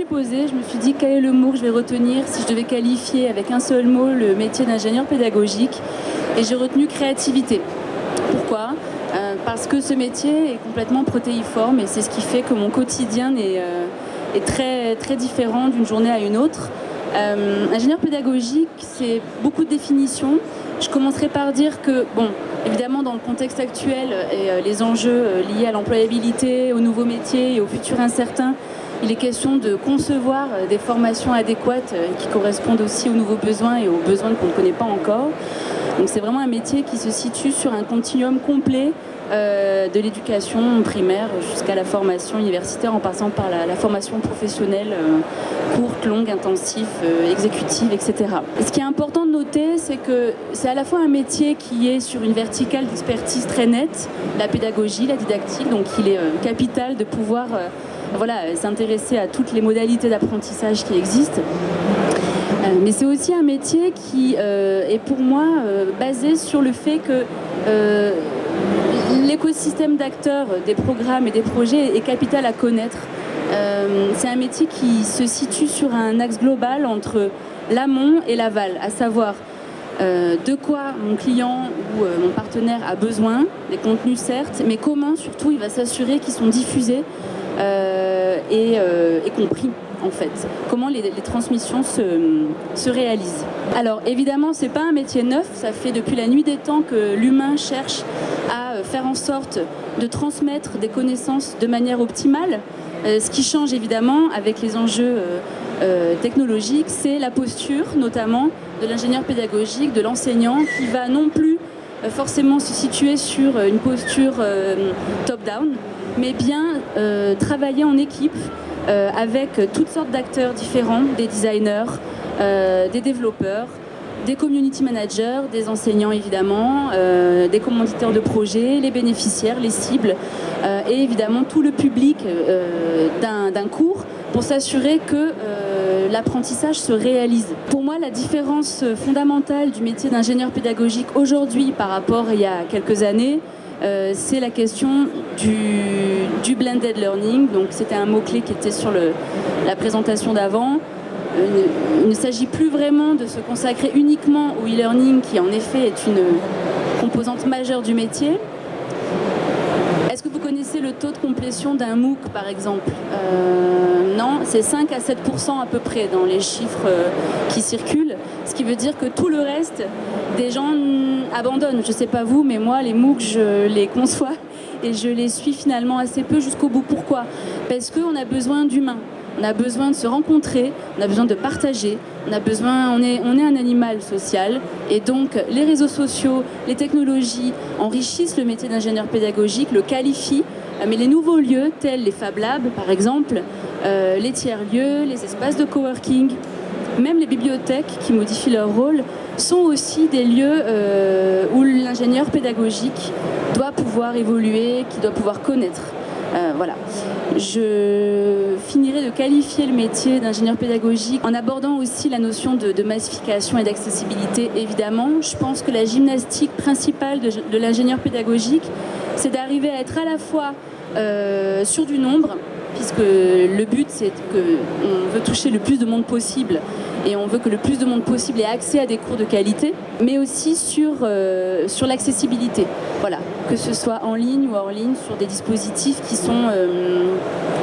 posée, je me suis dit quel est le mot que je vais retenir si je devais qualifier avec un seul mot le métier d'ingénieur pédagogique, et j'ai retenu créativité. Pourquoi ? Parce que ce métier est complètement protéiforme et c'est ce qui fait que mon quotidien est très, très différent d'une journée à une autre. Ingénieur pédagogique, c'est beaucoup de définitions. Je commencerai par dire que, bon, évidemment, dans le contexte actuel et les enjeux liés à l'employabilité, aux nouveaux métiers et au futur incertain, il est question de concevoir des formations adéquates qui correspondent aussi aux nouveaux besoins et aux besoins qu'on ne connaît pas encore. Donc c'est vraiment un métier qui se situe sur un continuum complet de l'éducation primaire jusqu'à la formation universitaire en passant par la formation professionnelle courte, longue, intensive, exécutive, etc. Et ce qui est important de noter, c'est que c'est à la fois un métier qui est sur une verticale d'expertise très nette, la pédagogie, la didactique, donc il est capital de pouvoir s'intéresser à toutes les modalités d'apprentissage qui existent. Mais c'est aussi un métier qui est pour moi basé sur le fait que l'écosystème d'acteurs, des programmes et des projets est capital à connaître. C'est un métier qui se situe sur un axe global entre l'amont et l'aval, à savoir de quoi mon client ou mon partenaire a besoin, des contenus certes, mais comment surtout il va s'assurer qu'ils sont diffusés et compris. En fait, comment les transmissions se réalisent. Alors évidemment, c'est pas un métier neuf, ça fait depuis la nuit des temps que l'humain cherche à faire en sorte de transmettre des connaissances de manière optimale. Ce qui change évidemment avec les enjeux technologiques, c'est la posture notamment de l'ingénieur pédagogique, de l'enseignant, qui va non plus forcément se situer sur une posture top-down, mais bien travailler en équipe avec toutes sortes d'acteurs différents, des designers, des développeurs, des community managers, des enseignants évidemment, des commanditaires de projets, les bénéficiaires, les cibles et évidemment tout le public d'un cours pour s'assurer que l'apprentissage se réalise. Pour moi, la différence fondamentale du métier d'ingénieur pédagogique aujourd'hui par rapport à il y a quelques années, c'est la question du blended learning. Donc c'était un mot-clé qui était sur la présentation d'avant. Il ne s'agit plus vraiment de se consacrer uniquement au e-learning qui en effet est une composante majeure du métier. Est-ce que vous connaissez le taux de complétion d'un MOOC par exemple ? Non, c'est 5 à 7% à peu près dans les chiffres qui circulent, ce qui veut dire que tout le reste des gens abandonnent. Je ne sais pas vous, mais moi les MOOC je les conçois et je les suis finalement assez peu jusqu'au bout. Pourquoi ? Parce qu'on a besoin d'humains. On a besoin de se rencontrer, on a besoin de partager, on est un animal social et donc les réseaux sociaux, les technologies enrichissent le métier d'ingénieur pédagogique, le qualifient, mais les nouveaux lieux tels les Fab Labs par exemple, les tiers-lieux, les espaces de coworking, même les bibliothèques qui modifient leur rôle sont aussi des lieux où l'ingénieur pédagogique doit pouvoir évoluer, qui doit pouvoir connaître. Voilà. Je finirai de qualifier le métier d'ingénieur pédagogique en abordant aussi la notion de massification et d'accessibilité, évidemment. Je pense que la gymnastique principale de l'ingénieur pédagogique, c'est d'arriver à être à la fois sur du nombre, puisque le but c'est qu'on veut toucher le plus de monde possible et on veut que le plus de monde possible ait accès à des cours de qualité, mais aussi sur l'accessibilité, voilà, que ce soit en ligne ou hors ligne, sur des dispositifs qui sont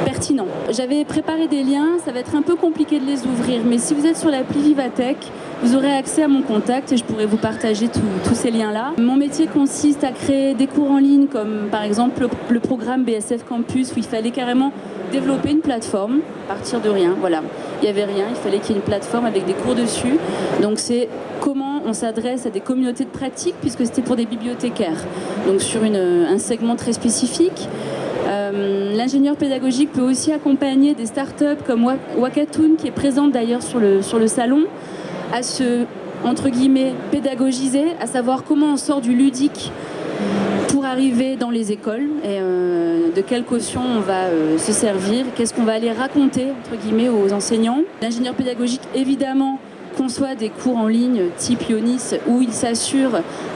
pertinents. J'avais préparé des liens, ça va être un peu compliqué de les ouvrir, mais si vous êtes sur l'appli Vivatech, vous aurez accès à mon contact et je pourrai vous partager tous ces liens-là. Mon métier consiste à créer des cours en ligne, comme par exemple le programme BSF Campus, où il fallait carrément développer une plateforme à partir de rien. Voilà, il n'y avait rien, il fallait qu'il y ait une plateforme avec des cours dessus. Donc c'est comment on s'adresse à des communautés de pratique, puisque c'était pour des bibliothécaires, donc sur un segment très spécifique. L'ingénieur pédagogique peut aussi accompagner des startups comme Wakatoon, qui est présente d'ailleurs sur le salon, à se, entre guillemets, pédagogiser, à savoir comment on sort du ludique pour arriver dans les écoles et de quelle caution on va se servir, qu'est-ce qu'on va aller raconter, entre guillemets, aux enseignants. L'ingénieur pédagogique, évidemment, conçoit des cours en ligne type Ionis où il s'assure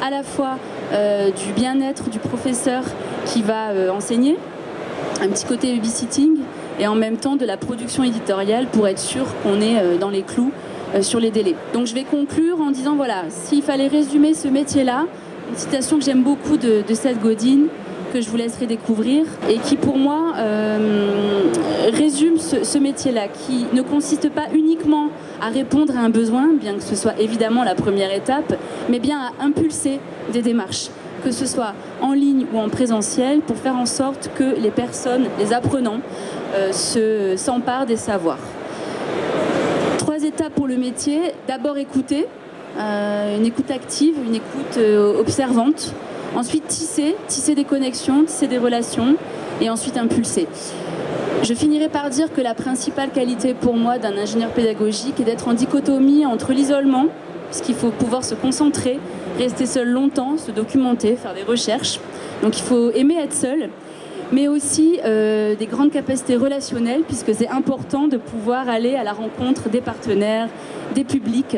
à la fois du bien-être du professeur qui va enseigner, un petit côté babysitting, et en même temps de la production éditoriale pour être sûr qu'on est dans les clous sur les délais. Donc je vais conclure en disant voilà, s'il fallait résumer ce métier-là, une citation que j'aime beaucoup de Seth Godin, que je vous laisserai découvrir, et qui pour moi résume ce métier-là, qui ne consiste pas uniquement à répondre à un besoin, bien que ce soit évidemment la première étape, mais bien à impulser des démarches, que ce soit en ligne ou en présentiel, pour faire en sorte que les personnes, les apprenants, s'emparent des savoirs. 3 étapes pour le métier. D'abord écouter, une écoute active, une écoute observante. Ensuite tisser des connexions, tisser des relations, et ensuite impulser. Je finirai par dire que la principale qualité pour moi d'un ingénieur pédagogique est d'être en dichotomie entre l'isolement, puisqu'il faut pouvoir se concentrer, rester seul longtemps, se documenter, faire des recherches. Donc il faut aimer être seul, mais aussi des grandes capacités relationnelles, puisque c'est important de pouvoir aller à la rencontre des partenaires, des publics,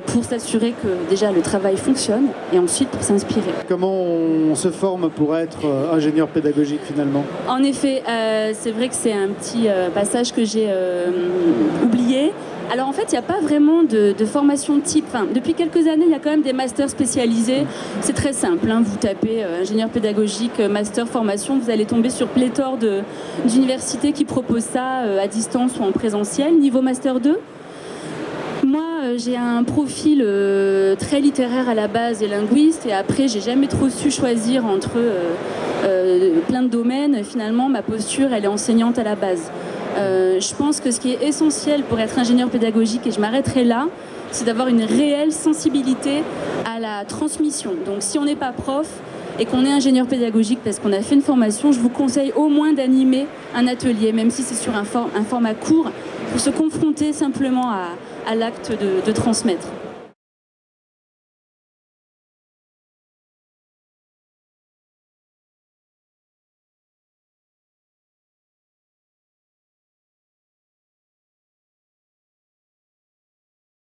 pour s'assurer que déjà le travail fonctionne et ensuite pour s'inspirer. Comment on se forme pour être ingénieur pédagogique finalement ? En effet, c'est vrai que c'est un petit passage que j'ai oublié. Alors en fait, il n'y a pas vraiment de formation type. Enfin, depuis quelques années, il y a quand même des masters spécialisés. C'est très simple, hein. Vous tapez ingénieur pédagogique, master formation, vous allez tomber sur pléthore d'universités qui proposent ça à distance ou en présentiel. Niveau master 2, moi, j'ai un profil très littéraire à la base et linguiste, et après, j'ai jamais trop su choisir entre plein de domaines. Finalement, ma posture, elle est enseignante à la base. Je pense que ce qui est essentiel pour être ingénieur pédagogique, et je m'arrêterai là, c'est d'avoir une réelle sensibilité à la transmission. Donc, si on n'est pas prof et qu'on est ingénieur pédagogique parce qu'on a fait une formation, je vous conseille au moins d'animer un atelier, même si c'est sur un format court, pour se confronter simplement à l'acte de transmettre.